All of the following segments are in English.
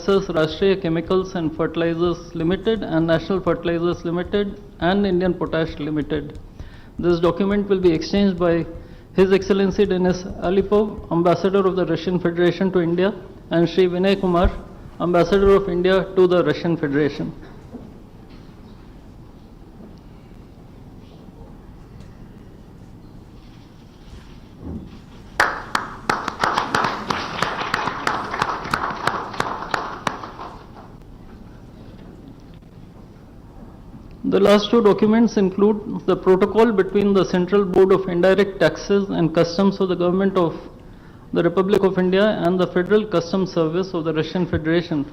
Taxes Rashtriya Chemicals and Fertilizers Limited and National Fertilizers Limited and Indian Potash Limited. This document will be exchanged by His Excellency Denis Alipov, Ambassador of the Russian Federation to India, and Shri Vinay Kumar, Ambassador of India to the Russian Federation. The last two documents include the protocol between the Central Board of Indirect Taxes and Customs of the Government of the Republic of India and the Federal Customs Service of the Russian Federation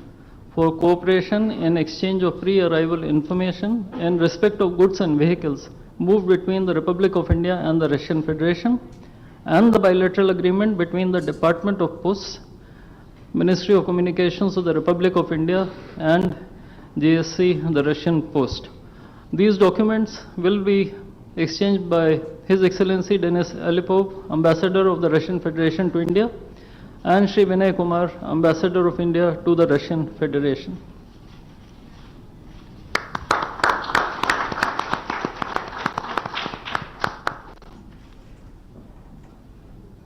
for cooperation in exchange of pre-arrival information in respect of goods and vehicles moved between the Republic of India and the Russian Federation, and the bilateral agreement between the Department of Posts, Ministry of Communications of the Republic of India, and GSC, the Russian Post. These documents will be exchanged by His Excellency Denis Alipov, Ambassador of the Russian Federation to India, and Shri Vinay Kumar, Ambassador of India to the Russian Federation.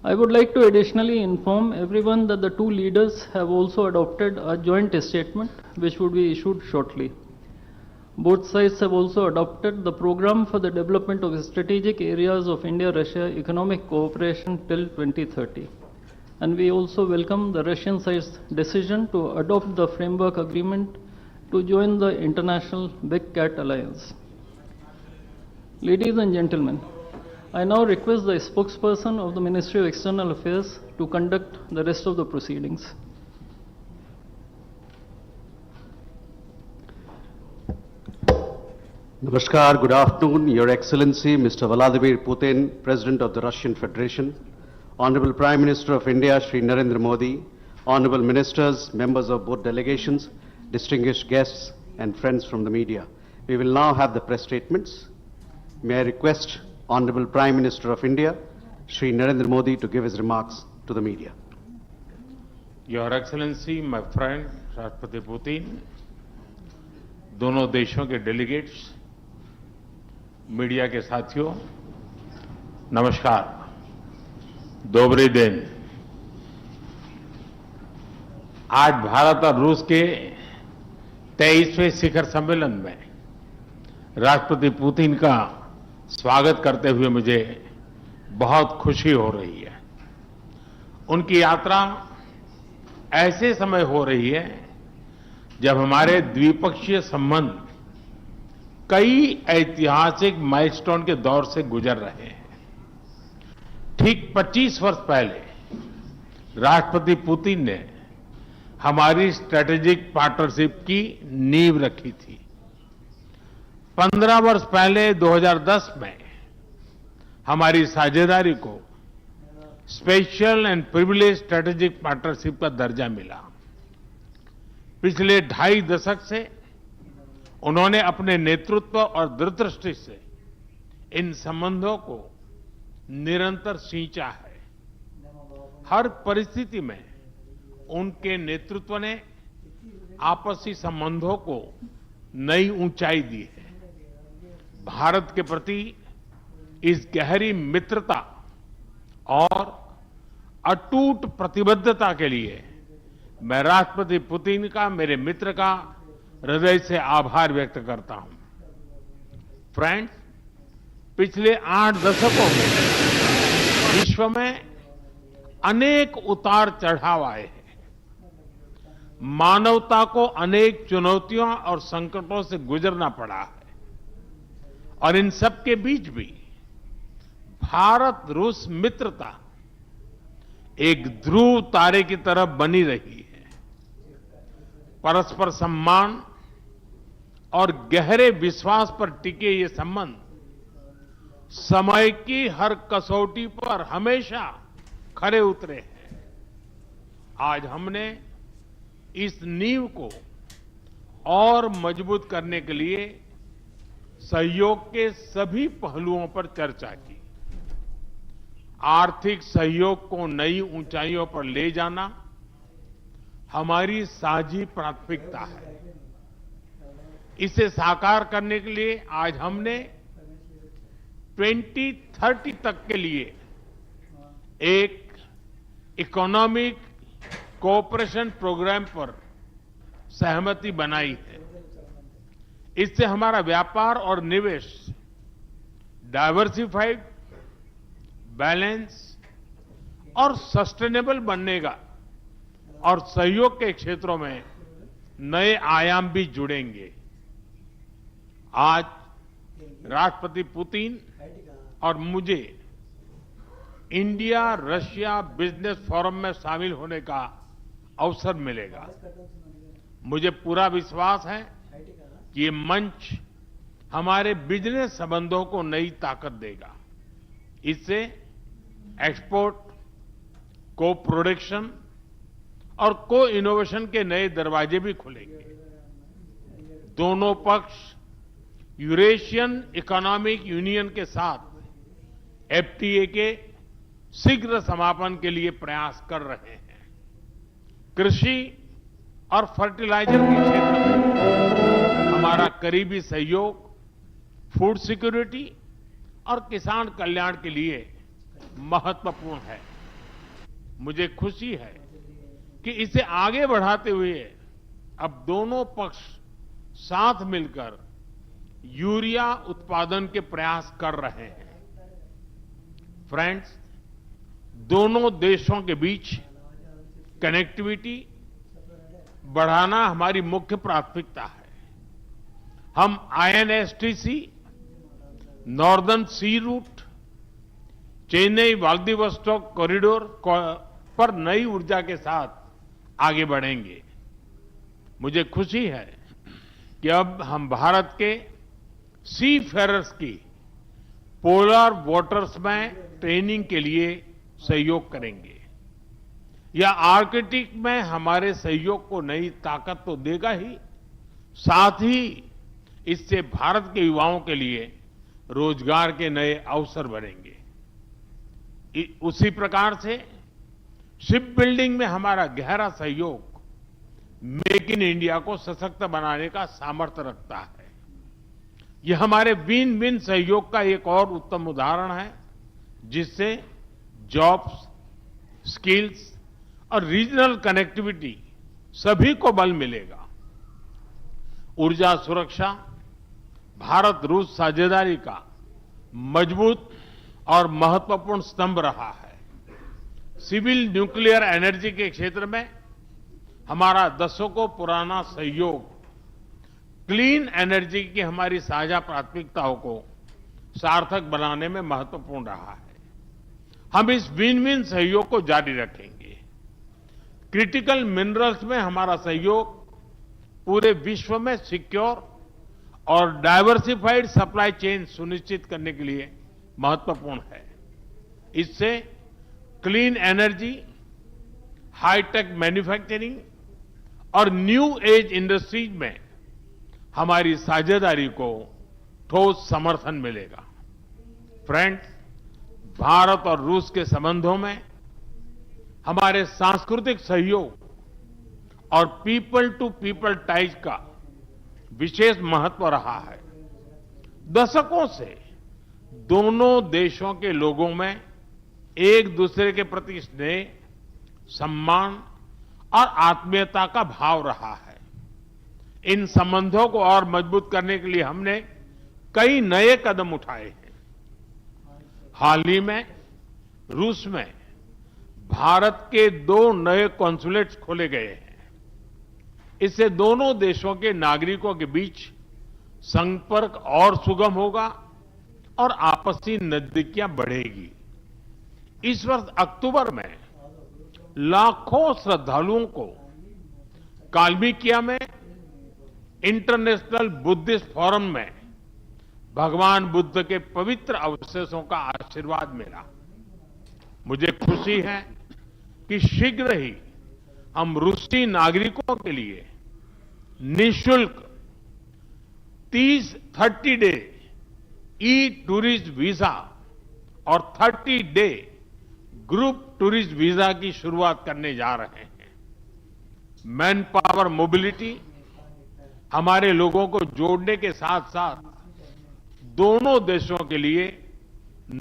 I would like to additionally inform everyone that the two leaders have also adopted a joint statement which would be issued shortly. Both sides have also adopted the program for the development of strategic areas of India-Russia economic cooperation till 2030. And we also welcome the Russian side's decision to adopt the framework agreement to join the International Big Cat Alliance. Ladies and gentlemen, I now request the spokesperson of the Ministry of External Affairs to conduct the rest of the proceedings. Namaskar, good afternoon, Your Excellency, Mr. Vladimir Putin, President of the Russian Federation, Honorable Prime Minister of India, Shri Narendra Modi, Honorable Ministers, members of both delegations, distinguished guests, and friends from the media. We will now have the press statements. May I request Honorable Prime Minister of India, Shri Narendra Modi, to give his remarks to the media. Your Excellency, my friend, Rashtrapati Putin, दोनों देशों के delegates, media के साथियों, नमस्कार, दोबरे दिन। आज भारत और रूस के 23वें शिखर सम्मेलन में राष्ट्रपति पुतिन का स्वागत करते हुए मुझे बहुत खुशी हो रही है। उनकी यात्रा ऐसे समय हो रही है जब हमारे द्विपक्षीय संबंध कई ऐतिहासिक माइलस्टोन के दौर से गुजर रहे हैं। ठीक 25 वर्ष पहले राष्ट्रपति पुतिन ने हमारी स्ट्रेटेजिक पार्टनरशिप की नींव रखी थी। 15 वर्ष पहले 2010 में हमारी साझेदारी को special and privilege strategic partnership का दर्जा मिला। पिछले 2.5 दशक से उन्होंने अपने नेतृत्व और दूरदृष्टि से इन संबंधों को निरंतर सींचा है। हर परिस्थिति में उनके नेतृत्व ने आपसी संबंधों को नई ऊंचाई दी है। भारत के प्रति इस गहरी मित्रता और अटूट प्रतिबद्धता के लिए मैं राष्ट्रपति पुतिन का, मेरे मित्र का हृदय से आभार व्यक्त करता हूं। फ्रेंड्स, पिछले 8 दशकों में विश्व में अनेक उतार चढ़ाव आए हैं। मानवता को अनेक चुनौतियों और संकटों से गुजरना पड़ा है और इन सब के बीच भी भारत रूस मित्रता एक ध्रुव तारे की तरह बनी रही है। परस्पर सम्मान और गहरे विश्वास पर टिके ये संबंध समय की हर कसौटी पर हमेशा खरे उतरे हैं। आज हमने इस नींव को और मजबूत करने के लिए सहयोग के सभी पहलुओं पर चर्चा की। आर्थिक सहयोग को नई ऊंचाइयों पर ले जाना हमारी साझी प्राथमिकता है। इसे साकार करने के लिए आज हमने 2030 तक के लिए एक इकोनॉमिक कोऑपरेशन प्रोग्राम पर सहमति बनाई है। इससे हमारा व्यापार और निवेश डाइवर्सिफाइड, बैलेंस और सस्टेनेबल बनेगा और सहयोग के क्षेत्रों में नए आयाम भी जुड़ेंगे। आज राष्ट्रपति पुतिन और मुझे इंडिया रशिया बिजनेस फोरम में शामिल होने का अवसर मिलेगा। मुझे पूरा विश्वास है कि ये मंच हमारे बिजनेस संबंधों को नई ताकत देगा। इससे एक्सपोर्ट, को प्रोडक्शन और को इनोवेशन के नए दरवाजे भी खुलेंगे। दोनों पक्ष यूरेशियन इकोनॉमिक यूनियन के साथ एफटीए के शीघ्र समापन के लिए प्रयास कर रहे हैं। कृषि और फर्टिलाइजर के क्षेत्र में हमारा करीबी सहयोग फूड सिक्योरिटी और किसान कल्याण के लिए महत्वपूर्ण है। मुझे खुशी है कि इसे आगे बढ़ाते हुए अब दोनों पक्ष साथ मिलकर यूरिया उत्पादन के प्रयास कर रहे हैं। फ्रेंड्स, दोनों देशों के बीच कनेक्टिविटी बढ़ाना हमारी मुख्य प्राथमिकता है। हम आईएनएसटीसी, नॉर्दर्न सी रूट, चेन्नई व्लादिवोस्टोक कॉरिडोर पर नई ऊर्जा के साथ आगे बढ़ेंगे। मुझे खुशी है कि अब हम भारत के सी फेरर्स की पोलर वाटर्स में ट्रेनिंग के लिए सहयोग करेंगे। यह आर्कटिक में हमारे सहयोग को नई ताकत तो देगा ही, साथ ही इससे भारत के युवाओं के लिए रोजगार के नए अवसर बनेंगे। उसी प्रकार से शिप बिल्डिंग में हमारा गहरा सहयोग मेक इन इंडिया को सशक्त बनाने का सामर्थ्य रखता है। यह हमारे विन विन सहयोग का एक और उत्तम उदाहरण है, जिससे जॉब्स, स्किल्स और रीजनल कनेक्टिविटी सभी को बल मिलेगा। ऊर्जा सुरक्षा भारत रूस साझेदारी का मजबूत और महत्वपूर्ण स्तंभ रहा है। सिविल न्यूक्लियर एनर्जी के क्षेत्र में हमारा दशकों पुराना सहयोग क्लीन एनर्जी की हमारी साझा प्राथमिकताओं को सार्थक बनाने में महत्वपूर्ण रहा है। हम इस विन विन सहयोग को जारी रखेंगे। क्रिटिकल मिनरल्स में हमारा सहयोग पूरे विश्व में सिक्योर और डाइवर्सिफाइड सप्लाई चेन सुनिश्चित करने के लिए महत्वपूर्ण है। इससे क्लीन एनर्जी, हाईटेक मैन्युफैक्चरिंग और न्यू एज इंडस्ट्रीज में हमारी साझेदारी को ठोस समर्थन मिलेगा। फ्रेंड्स, भारत और रूस के संबंधों में हमारे सांस्कृतिक सहयोग और पीपल टू पीपल टाइज का विशेष महत्व रहा है। दशकों से दोनों देशों के लोगों में एक दूसरे के प्रति स्नेह, सम्मान और आत्मीयता का भाव रहा है। इन संबंधों को और मजबूत करने के लिए हमने कई नए कदम उठाए हैं। हाल ही में रूस में भारत के 2 नए कॉन्सुलेट्स खोले गए हैं। इससे दोनों देशों के नागरिकों के बीच संपर्क और सुगम होगा और आपसी नजदीकियां बढ़ेगी। इस वर्ष अक्टूबर में लाखों श्रद्धालुओं को काल्मिकिया में इंटरनेशनल बुद्धिस्ट फोरम में भगवान बुद्ध के पवित्र अवशेषों का आशीर्वाद मिला। मुझे खुशी है कि शीघ्र ही हम रूसी नागरिकों के लिए निःशुल्क 30 डे ई टूरिस्ट वीजा और 30 डे ग्रुप टूरिस्ट वीजा की शुरुआत करने जा रहे हैं। मैन पावर मोबिलिटी हमारे लोगों को जोड़ने के साथ साथ दोनों देशों के लिए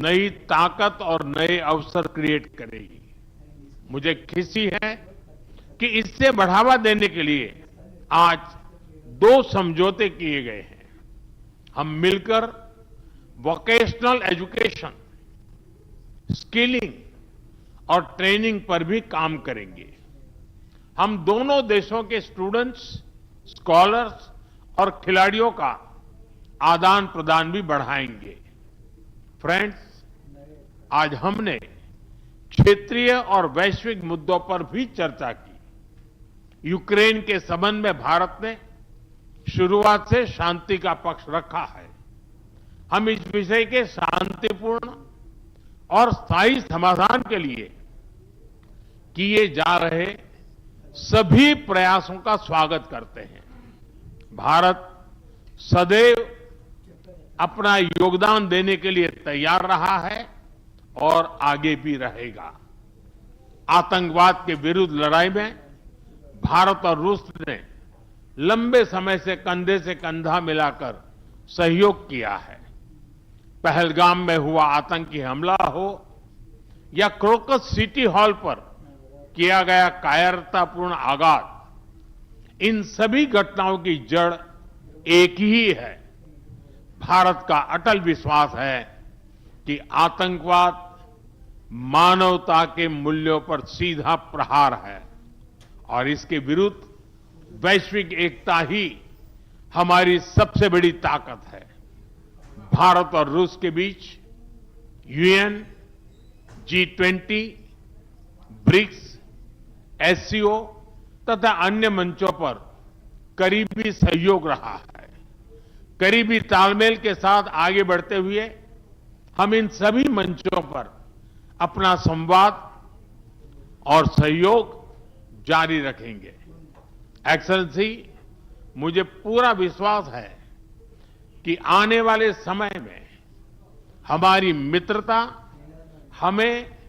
नई ताकत और नए अवसर क्रिएट करेगी। मुझे खुशी है कि इससे बढ़ावा देने के लिए आज 2 समझौते किए गए हैं। हम मिलकर वोकेशनल एजुकेशन, स्किलिंग और ट्रेनिंग पर भी काम करेंगे। हम दोनों देशों के स्टूडेंट्स, स्कॉलर्स और खिलाड़ियों का आदान प्रदान भी बढ़ाएंगे। फ्रेंड्स, आज हमने क्षेत्रीय और वैश्विक मुद्दों पर भी चर्चा की। यूक्रेन के संबंध में भारत ने शुरुआत से शांति का पक्ष रखा है। हम इस विषय के शांतिपूर्ण और स्थायी समाधान के लिए किए जा रहे सभी प्रयासों का स्वागत करते हैं। भारत सदैव अपना योगदान देने के लिए तैयार रहा है और आगे भी रहेगा। आतंकवाद के विरुद्ध लड़ाई में भारत और रूस ने लंबे समय से कंधा मिलाकर सहयोग किया है। पहलगाम में हुआ आतंकी हमला हो या क्रोकस सिटी हॉल पर किया गया कायरतापूर्ण आघात, इन सभी घटनाओं की जड़ एक ही है। भारत का अटल विश्वास है कि आतंकवाद मानवता के मूल्यों पर सीधा प्रहार है और इसके विरुद्ध वैश्विक एकता ही हमारी सबसे बड़ी ताकत है। भारत और रूस के बीच यूएन, G20, ब्रिक्स, एससीओ तथा अन्य मंचों पर करीबी सहयोग रहा है। करीबी तालमेल के साथ आगे बढ़ते हुए हम इन सभी मंचों पर अपना संवाद और सहयोग जारी रखेंगे। एक्सेलेंसी, मुझे पूरा विश्वास है कि आने वाले समय में हमारी मित्रता हमें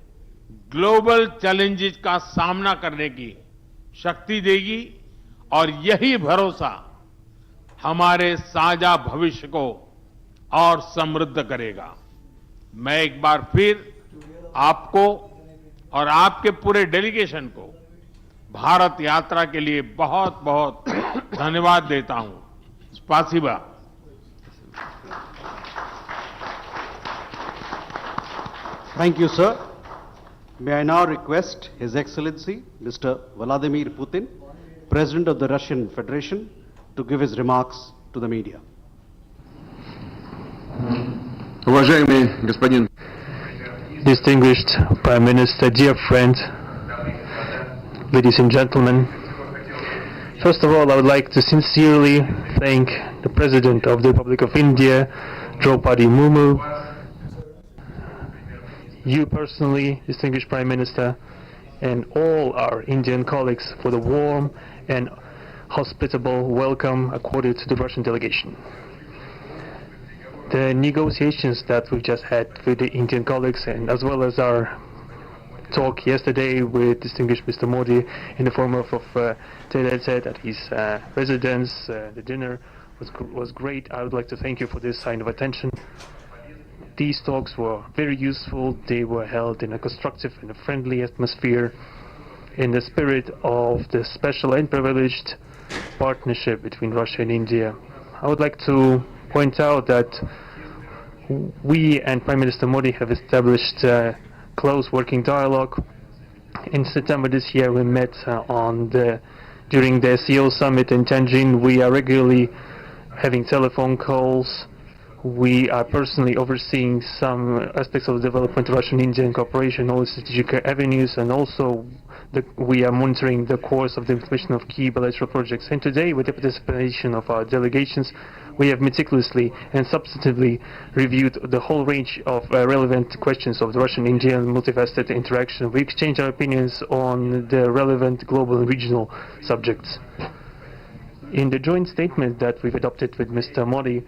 ग्लोबल चैलेंजेस का सामना करने की शक्ति देगी और यही भरोसा हमारे साझा भविष्य को और समृद्ध करेगा। मैं एक बार फिर आपको और आपके पूरे डेलीगेशन को भारत यात्रा के लिए बहुत बहुत धन्यवाद देता हूं। स्पासिबा। Thank you, sir. May I now request His Excellency Mr. Vladimir Putin, President of the Russian Federation, to give his remarks to the media. Уважаемый господин Distinguished Prime Minister, dear friend, ladies and gentlemen, first of all, I would like to sincerely thank the President of the Republic of India, Draupadi Murmu, you personally, distinguished Prime Minister, and all our Indian colleagues for the warm and hospitable welcome accorded to the Russian delegation. The negotiations that we've just had with the Indian colleagues, and as well as our talk yesterday with distinguished Mr. Modi in the form of Telecet at his residence, the dinner was great. I would like to thank you for this sign of attention. These talks were very useful. They were held in a constructive and a friendly atmosphere in the spirit of the special and privileged partnership between Russia and India. I would like to point out that we and Prime Minister Modi have established close working dialogue. In September this year we met during the CEO summit in Tianjin. We are regularly having telephone calls. We are personally overseeing some aspects of the development of Russian-Indian cooperation, all the strategic avenues, and also we are monitoring the course of the implementation of key bilateral projects. And today, with the participation of our delegations, we have meticulously and substantively reviewed the whole range of relevant questions of the Russian-Indian multifaceted interaction. We exchange our opinions on the relevant global and regional subjects. In the joint statement that we've adopted with Mr. Modi,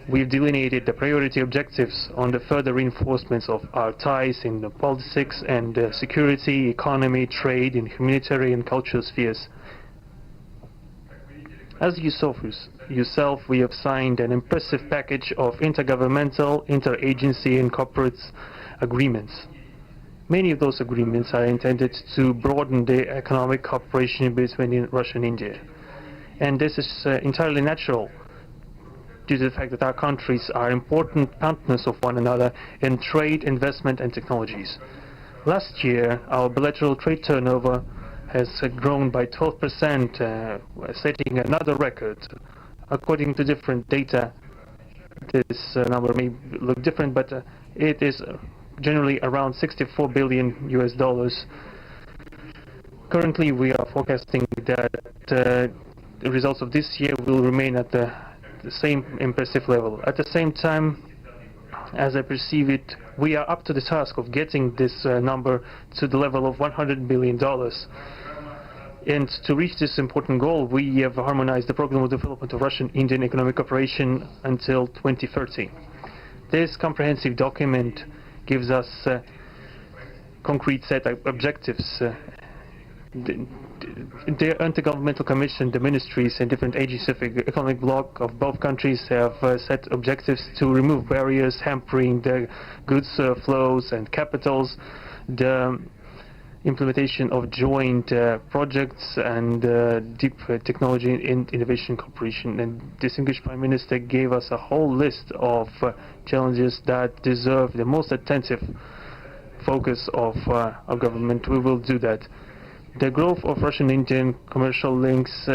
we've delineated the priority objectives on the further reinforcements of our ties in the politics and security, economy, trade, in humanitarian and cultural spheres. As you saw yourself, we have signed an impressive package of intergovernmental, interagency and corporate agreements. Many of those agreements are intended to broaden the economic cooperation between Russia and India. And this is entirely natural due to the fact that our countries are important partners of one another in trade, investment and technologies. Last year, our bilateral trade turnover has grown by 12%, setting another record. According to different data, this number may look different, but it is generally around $64 billion US. Currently, we are forecasting that the results of this year will remain at the same impressive level. At the same time, as I perceive it, we are up to the task of getting this number to the level of $100 billion. And to reach this important goal, we have harmonized the program of development of Russian-Indian economic cooperation until 2030. This comprehensive document gives us a concrete set of objectives. The Intergovernmental Commission, the ministries and different agencies of the economic bloc of both countries have set objectives to remove barriers hampering the goods flows and capitals, the implementation of joint projects and deep technology and innovation cooperation. And distinguished Prime Minister gave us a whole list of challenges that deserve the most attentive focus of our government. We will do that. The growth of Russian-Indian commercial links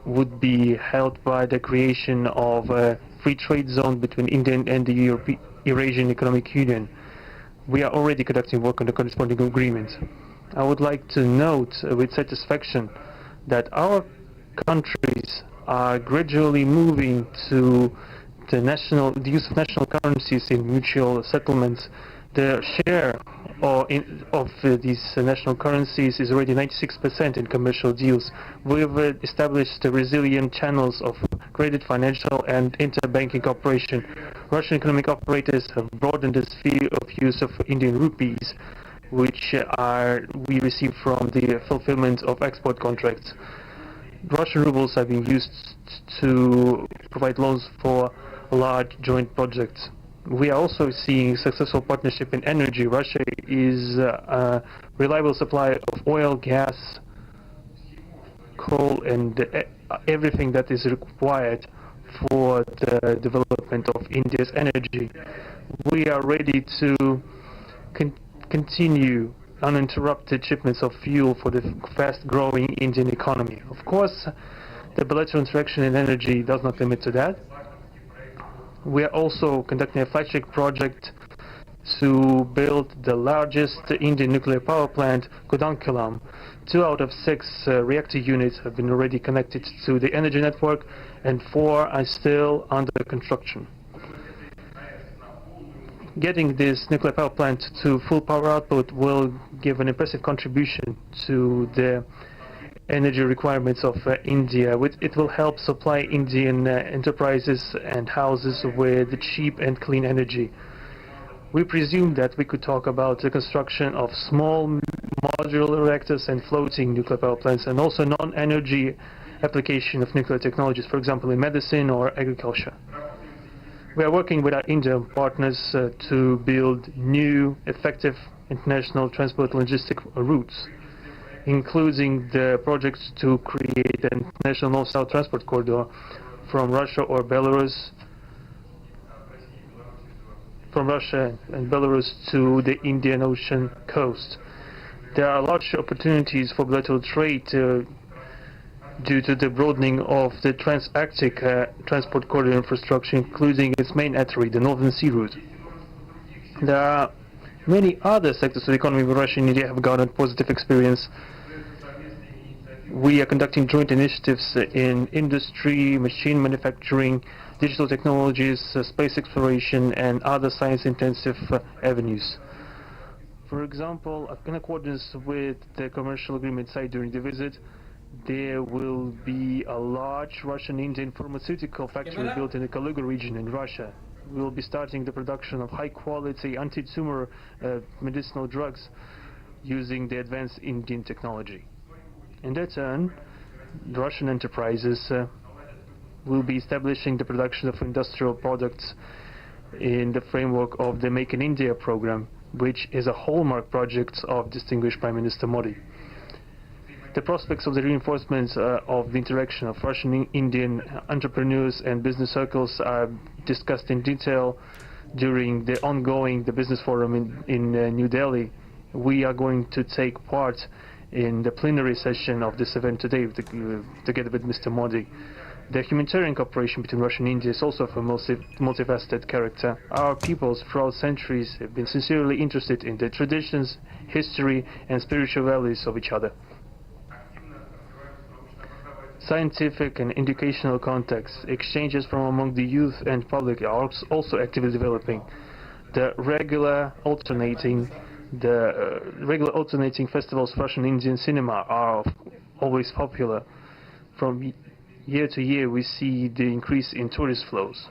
would be helped by the creation of a free trade zone between India and the Eurasian Economic Union. We are already conducting work on the corresponding agreement. I would like to note with satisfaction that our countries are gradually moving to the use of national currencies in mutual settlements. The share of these national currencies is already 96% in commercial deals. We've established resilient channels of credit, financial and interbanking cooperation. Russian economic operators have broadened the sphere of use of Indian rupees, which we receive from the fulfillment of export contracts. Russian rubles are being used to provide loans for large joint projects. We are also seeing successful partnership in energy. Russia is a reliable supplier of oil, gas, coal and everything that is required for the development of India's energy. We are ready to continue uninterrupted shipments of fuel for the fast-growing Indian economy. Of course, the bilateral interaction in energy does not limit to that. We are also conducting a flagship project to build the largest Indian nuclear power plant, Kudankulam. 2 out of 6 reactor units have been already connected to the energy network and 4 are still under construction. Getting this nuclear power plant to full power output will give an impressive contribution to the energy requirements of India. It will help supply Indian enterprises and houses with cheap and clean energy. We presume that we could talk about the construction of small modular reactors and floating nuclear power plants, and also non-energy application of nuclear technologies, for example in medicine or agriculture. We are working with our Indian partners to build new, effective international transport logistic routes, including the projects to create an international north-south transport corridor from Russia and Belarus to the Indian Ocean coast. There are large opportunities for bilateral trade due to the broadening of the trans-Arctic transport corridor infrastructure, including its main artery, the Northern Sea Route. There are many other sectors of the economy where Russia and India have garnered positive experience. We are conducting joint initiatives in industry, machine manufacturing, digital technologies, space exploration, and other science-intensive avenues. For example, in accordance with the commercial agreement signed during the visit, there will be a large Russian-Indian pharmaceutical factory built in the Telugu region in Russia. We will be starting the production of high-quality anti-tumor medicinal drugs using the advanced Indian technology. In that turn, the Russian enterprises will be establishing the production of industrial products in the framework of the Make in India program, which is a hallmark project of distinguished Prime Minister Modi. The prospects of the reinforcement of the interaction of Russian-Indian entrepreneurs and business circles are discussed in detail during the ongoing Business Forum in New Delhi. We are going to take part in the plenary session of this event today together with Mr. Modi. The humanitarian cooperation between Russia and India is also of a multifaceted character. Our peoples throughout centuries have been sincerely interested in the traditions, history and spiritual values of each other. Scientific and educational contacts, exchanges from among the youth and public are also actively developing. The regular alternating festivals of Russian Indian cinema are always popular. From year to year we see the increase in tourist flows.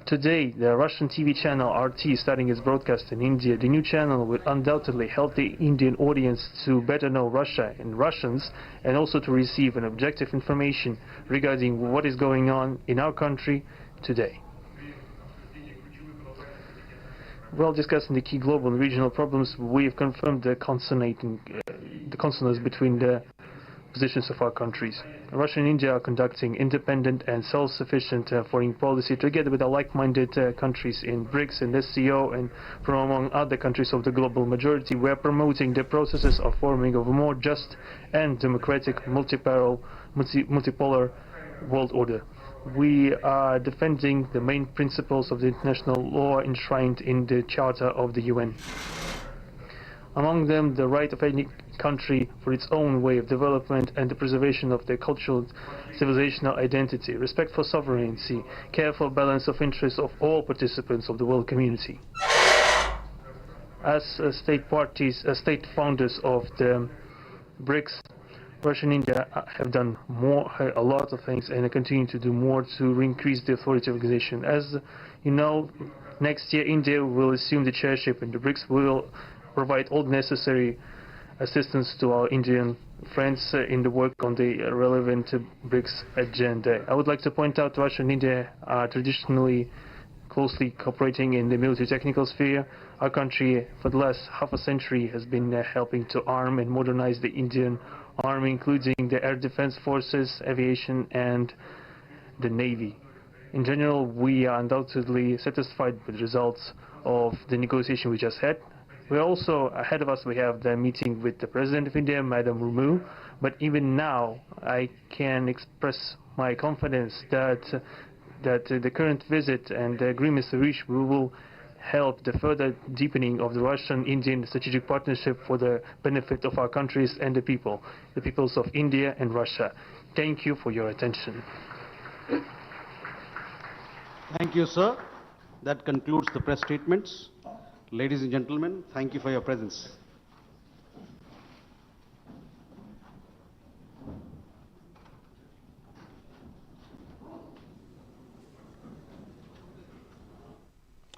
Today, the Russian TV channel RT is starting its broadcast in India. The new channel will undoubtedly help the Indian audience to better know Russia and Russians, and also to receive an objective information regarding what is going on in our country today. While discussing the key global and regional problems, we have confirmed the consonance between the positions of our countries. Russia and India are conducting independent and self-sufficient foreign policy together with the like-minded countries in BRICS and SCO, and from among other countries of the global majority. We are promoting the processes of forming of a more just and democratic multipolar world order. We are defending the main principles of the international law enshrined in the Charter of the UN. Among them, the right of any country for its own way of development and the preservation of their cultural civilizational identity, respect for sovereignty, careful balance of interests of all participants of the world community. As state founders of the BRICS, Russia and India have done a lot of things and continue to do more to increase the authority of the organization. As you know, next year India will assume the chairship and the BRICS will provide all necessary assistance to our Indian friends in the work on the relevant BRICS agenda. I would like to point out Russia and India are traditionally closely cooperating in the military technical sphere. Our country for the last half a century has been helping to arm and modernize the Indian army, including the air defense forces, aviation and the navy. In general, we are undoubtedly satisfied with the results of the negotiation we just had. We also, ahead of us, we have the meeting with the President of India, Madam Murmu. But even now, I can express my confidence that the current visit and the agreements reached will help the further deepening of the Russian-Indian strategic partnership for the benefit of our countries and the peoples of India and Russia. Thank you for your attention. Thank you, sir. That concludes the press statements. Ladies and gentlemen, thank you for your presence.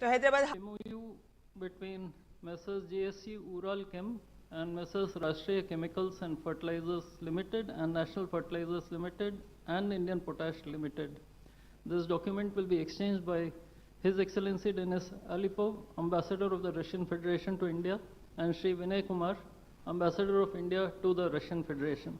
तो Hyderabad MOU between Messrs. JSC Ural Chem and Messrs. Rashtriya Chemicals and Fertilizers Limited and National Fertilizers Limited and Indian Potash Limited. This document will be exchanged by His Excellency Denis Alipov, Ambassador of the Russian Federation to India, and Shri Vinay Kumar, Ambassador of India to the Russian Federation.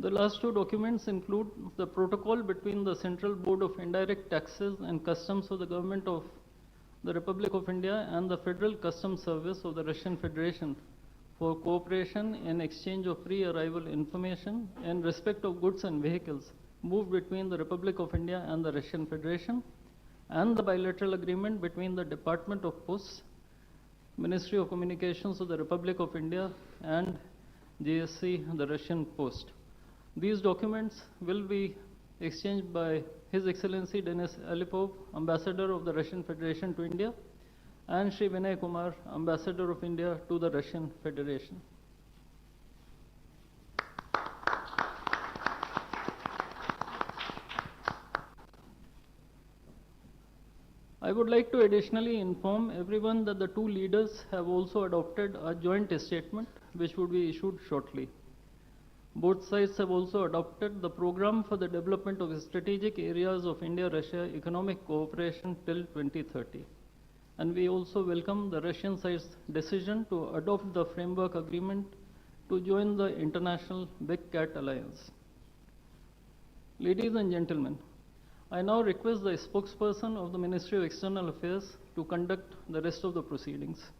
The last two documents include the protocol between the Central Board of Indirect Taxes and Customs of the Government of the Republic of India and the Federal Customs Service of the Russian Federation for cooperation in exchange of pre-arrival information in respect of goods and vehicles moved between the Republic of India and the Russian Federation, and the bilateral agreement between the Department of Posts, Ministry of Communications of the Republic of India and GSC, the Russian Post. These documents will be exchanged by His Excellency Denis Alipov, Ambassador of the Russian Federation to India, and Shri Vinay Kumar, Ambassador of India to the Russian Federation. I would like to additionally inform everyone that the two leaders have also adopted a joint statement which would be issued shortly. Both sides have also adopted the program for the development of strategic areas of India-Russia economic cooperation till 2030. And we also welcome the Russian side's decision to adopt the framework agreement to join the international Big Cat Alliance. Ladies and gentlemen, I now request the spokesperson of the Ministry of External Affairs to conduct the rest of the proceedings.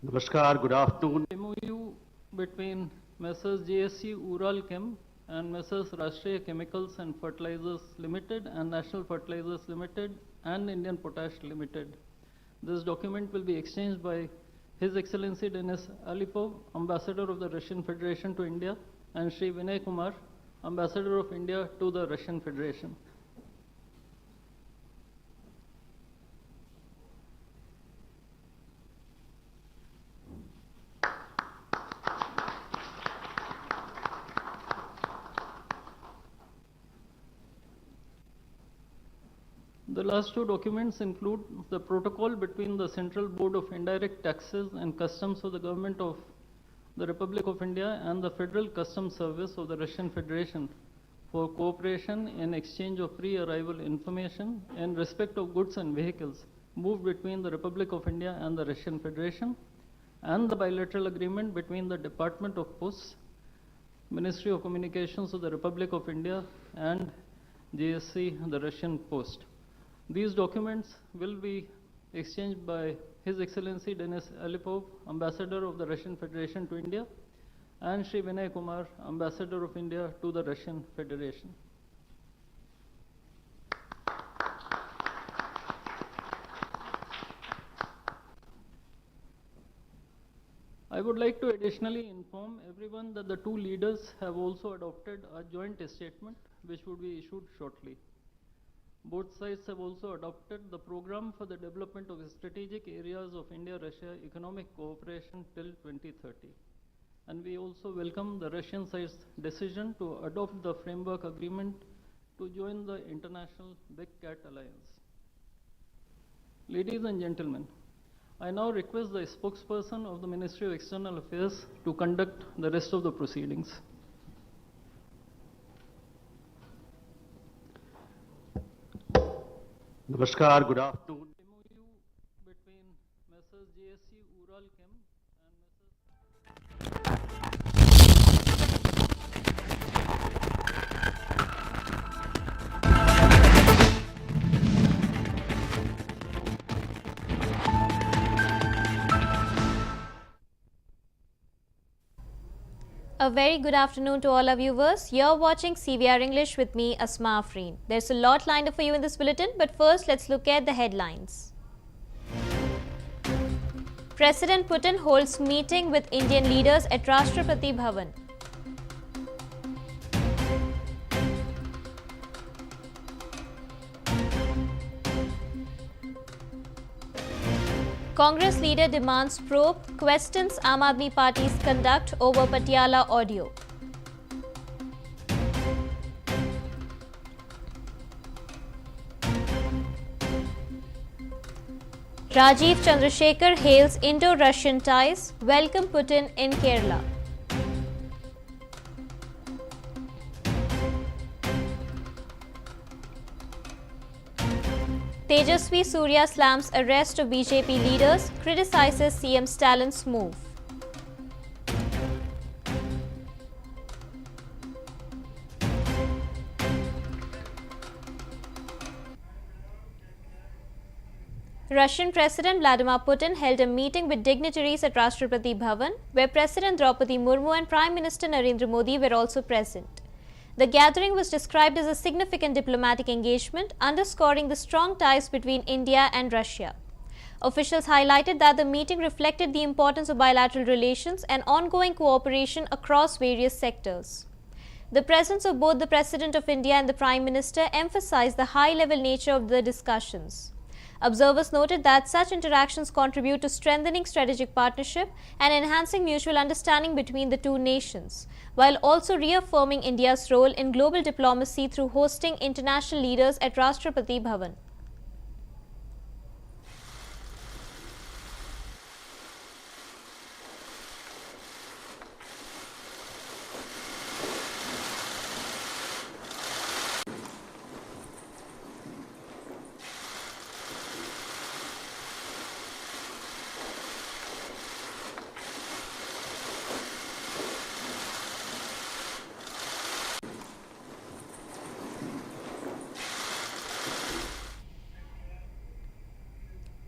Namaskar, good afternoon. MOU between Messrs. JSC Ural Chem and Messrs. Rashtriya Chemicals and Fertilizers Limited and National Fertilizers Limited and Indian Potash Limited. This document will be exchanged by His Excellency Denis Alipov, Ambassador of the Russian Federation to India, and Shri Vinay Kumar, Ambassador of India to the Russian Federation. The last two documents include the protocol between the Central Board of Indirect Taxes and Customs of the Government of the Republic of India and the Federal Customs Service of the Russian Federation for cooperation in exchange of pre-arrival information in respect of goods and vehicles moved between the Republic of India and the Russian Federation, and the bilateral agreement between the Department of Posts, Ministry of Communications of the Republic of India, and JSC, the Russian Post. These documents will be exchanged by His Excellency Denis Alipov, Ambassador of the Russian Federation to India, and Shri Vinay Kumar, Ambassador of India to the Russian Federation. I would like to additionally inform everyone that the two leaders have also adopted a joint statement which would be issued shortly. Both sides have also adopted the program for the development of strategic areas of India-Russia economic cooperation till 2030. And we also welcome the Russian side's decision to adopt the framework agreement to join the international Big Cat Alliance. Ladies and gentlemen, I now request the spokesperson of the Ministry of External Affairs to conduct the rest of the proceedings. Namaskar, good afternoon. MOU between Messrs. JSC Ural Chem and Messrs. A very good afternoon to all our viewers. You're watching CVR English with me, Asma Afreen. There's a lot lined up for you in this bulletin, but first let's look at the headlines. President Putin holds meeting with Indian leaders at Rashtrapati Bhavan. Congress leader demands probe, questions Aam Aadmi Party's conduct over Patiala audio. Rajiv Chandrasekhar hails Indo-Russian ties, welcome Putin in Kerala. Tejasvi Surya slams arrest of BJP leaders, criticizes CM Stalin's move. Russian President Vladimir Putin held a meeting with dignitaries at Rashtrapati Bhavan, where President Draupadi Murmu and Prime Minister Narendra Modi were also present. The gathering was described as a significant diplomatic engagement, underscoring the strong ties between India and Russia. Officials highlighted that the meeting reflected the importance of bilateral relations and ongoing cooperation across various sectors. The presence of both the President of India and the Prime Minister emphasized the high-level nature of the discussions. Observers noted that such interactions contribute to strengthening strategic partnership and enhancing mutual understanding between the two nations, while also reaffirming India's role in global diplomacy through hosting international leaders at Rashtrapati Bhavan.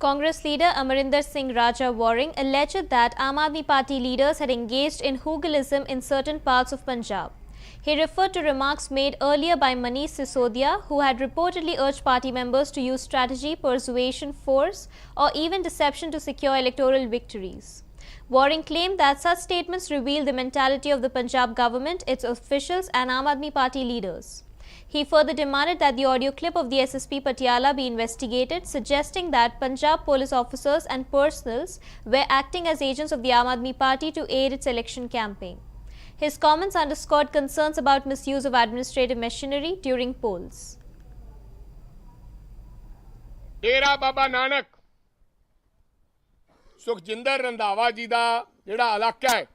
Congress leader Amarinder Singh Raja Waring alleged that Aam Aadmi Party leaders had engaged in hooliganism in certain parts of Punjab. He referred to remarks made earlier by Manish Sisodia, who had reportedly urged party members to use strategy, persuasion, force, or even deception to secure electoral victories. Waring claimed that such statements reveal the mentality of the Punjab government, its officials, and Aam Aadmi Party leaders. He further demanded that the audio clip of the SSP Patiala be investigated, suggesting that Punjab police officers and personals were acting as agents of the Aam Aadmi Party to aid its election campaign. His comments underscored concerns about misuse of administrative machinery during polls. Dera Baba Nanak Sukhjinder Randhawa जी का जिहड़ा इलाका है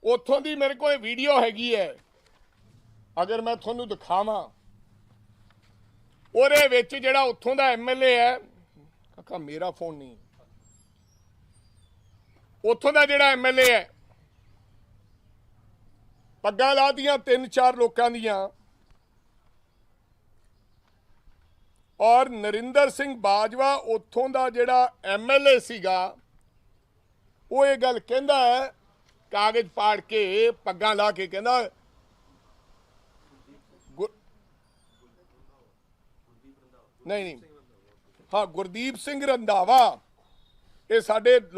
उत्थों दी मेरे को video हैगी है अगर मैं थोनू दिखावां ਉਹਦੇ ਵਿੱਚ ਜਿਹੜਾ ਉੱਥੋਂ ਦਾ ਐਮਐਲਏ ਹੈ ਕਾਕਾ ਮੇਰਾ ਫੋਨ ਨਹੀਂ ਉੱਥੋਂ ਦਾ ਜਿਹੜਾ ਐਮਐਲਏ ਹੈ ਪੱਗਾਂ ਲਾਦੀਆਂ 3-4 ਲੋਕਾਂ ਦੀਆਂ ਔਰ ਨਰਿੰਦਰ ਸਿੰਘ ਬਾਜਵਾ ਉੱਥੋਂ ਦਾ ਜਿਹੜਾ ਐਮਐਲਏ ਸੀਗਾ ਉਹ ਇਹ ਗੱਲ ਕਹਿੰਦਾ ਹੈ ਕਾਗਜ਼ ਪਾੜ ਕੇ ਪੱਗਾਂ ਲਾ ਕੇ ਕਹਿੰਦਾ नहीं हाँ गुरदीप सिंह रंधावा ये साडे